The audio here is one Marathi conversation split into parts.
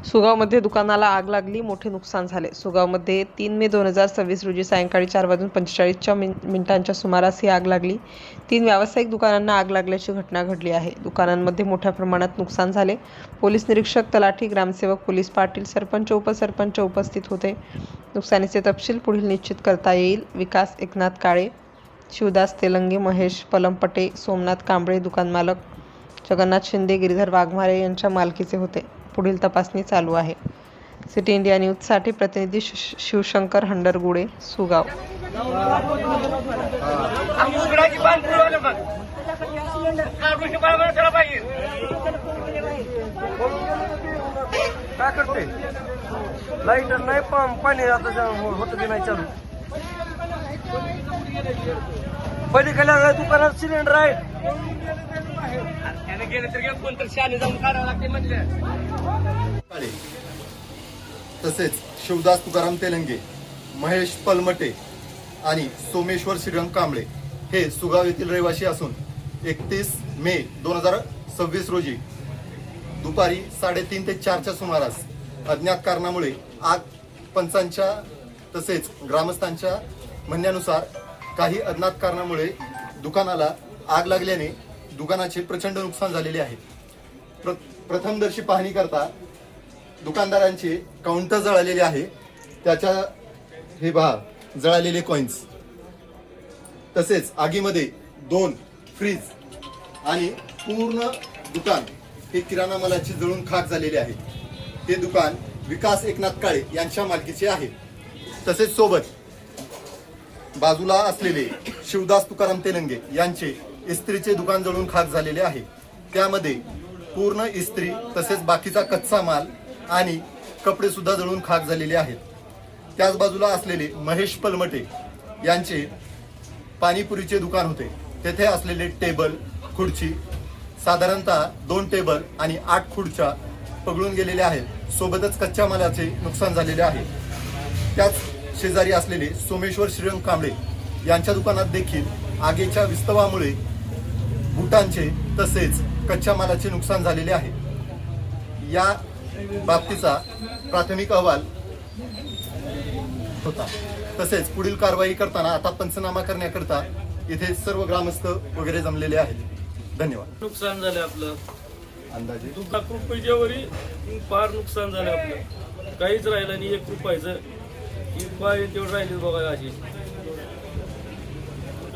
सुगावमध्ये दुकानाला आग लागली, मोठे नुकसान झाले. सुगावमध्ये 3 मे 2026 रोजी सायंकाळी 4:45 मिनिटांच्या सुमारास ही आग लागली. 3 व्यावसायिक दुकानांना आग लागल्याची घटना घडली आहे. दुकानांमध्ये मोठ्या प्रमाणात नुकसान झाले. पोलीस निरीक्षक, तलाठी, ग्रामसेवक, पोलीस पाटील, सरपंच, उपसरपंच उपस्थित होते. नुकसानीचे तपशील पुढील निश्चित करता येईल. विकास एकनाथ काळे, शिवदास तेलंगे, महेश पलंपटे, सोमनाथ कांबळे दुकान मालक, जगन्नाथ शिंदे, गिरीधर वाघमारे यांच्या मालकीचे होते. पुढील तपासणी चालू आहे. सिटी इंडिया न्यूजसाठी प्रतिनिधी शिवशंकर हंडरगुडे, सुगाव. काय करते लाईट नाही पाणी आता होत की नाही चालू. पलीकडल्या दुकानात सिलेंडर आहे. तसेच शिवदास तुकाराम तेलंगे, महेश पलमटे आणि सोमेश्वर श्रीरंग कांबळे हे सुगाव येथील रहिवासी असून 31 मे 2026 रोजी दुपारी 3:30 ते 4च्या सुमारास अज्ञात कारणामुळे आग पंचांच्या तसेच ग्रामस्थांच्या म्हणण्यानुसार काही अज्ञात कारणामुळे दुकानाला आग लागल्याने दुकानाचे प्रचंड नुकसान झालेले आहे. प्रथमदर्शी पाहणी करता दुकानदारांचे काउंटर जळालेले आहे. त्याच्या हे पहा जळालेले कॉइन्स. तसेच आगीमध्ये 2 फ्रीज आणि पूर्ण दुकान हे किराणा मालाची जळून खाक झालेले आहे. हे दुकान विकास एकनाथ काळे यांच्या मालकीचे आहे. तसेच सोबत बाजूला असलेले शिवदास तुकाराम तेलंगे यांचे इस्त्रीचे दुकान जळून खाक झालेले आहे. त्यामध्ये पूर्ण इस्त्री तसेच बाकीचा कच्चा माल आणि कपडे सुद्धा जळून खाक झालेले आहेत. त्याच बाजूला असलेले महेश पलमटे यांचे पाणीपुरीचे दुकान होते. तेथे असलेले टेबल, खुर्ची, साधारणतः 2 टेबल आणि 8 खुर्च्या पगळून गेलेल्या आहेत. सोबतच कच्च्या मालाचे नुकसान झालेले आहे. त्याच शेजारी असलेले सोमेश्वर श्रीरंग कांबळे यांच्या दुकानात देखील आगीच्या विस्तवामुळे बुटांचे तसेच कच्च्या मालाचे नुकसान झालेले आहे. या बाबतीचा प्राथमिक अहवाल होता. तसेच पुढील कारवाई करताना आता पंचनामा करण्याकरता इथे सर्व ग्रामस्थ वगैरे जमलेले आहेत. धन्यवाद. नुकसान झालं आपलं अंदाजे 2 लाख रुपयाच्या फार नुकसान झालं आपलं. काहीच राहिलं नाही. 1 रुपयाचं पाय तेवढं राहिले बघा. अशी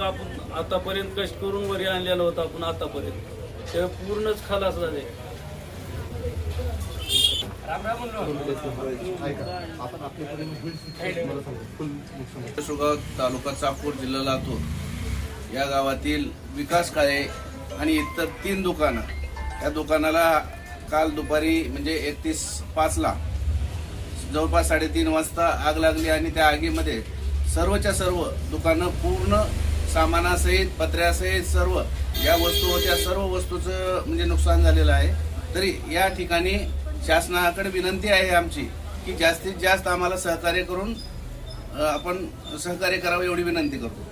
आपण आतापर्यंत कष्ट करून वरी आणलेलं होतं आपण आतापर्यंत ते पूर्णच खलास झाले. सुगाव तालुका चाकूर जिल्हा लातूर या गावातील विकास काळे आणि इतर 3 दुकानं, या दुकानाला काल दुपारी म्हणजे 31:05 जवळपास 3:30 वाजता आग लागली आणि त्या आगीमध्ये सर्वच्या सर्व दुकानं पूर्ण सामानासहित पत्र्यासहित सर्व या वस्तू होत्या, सर्व वस्तूचं म्हणजे नुकसान झालेलं आहे. तरी या ठिकाणी शासनाकडे विनंती आहे आमची की जास्तीत जास्त आम्हाला सहकार्य करून आपण सहकार्य करावं एवढी विनंती करतो.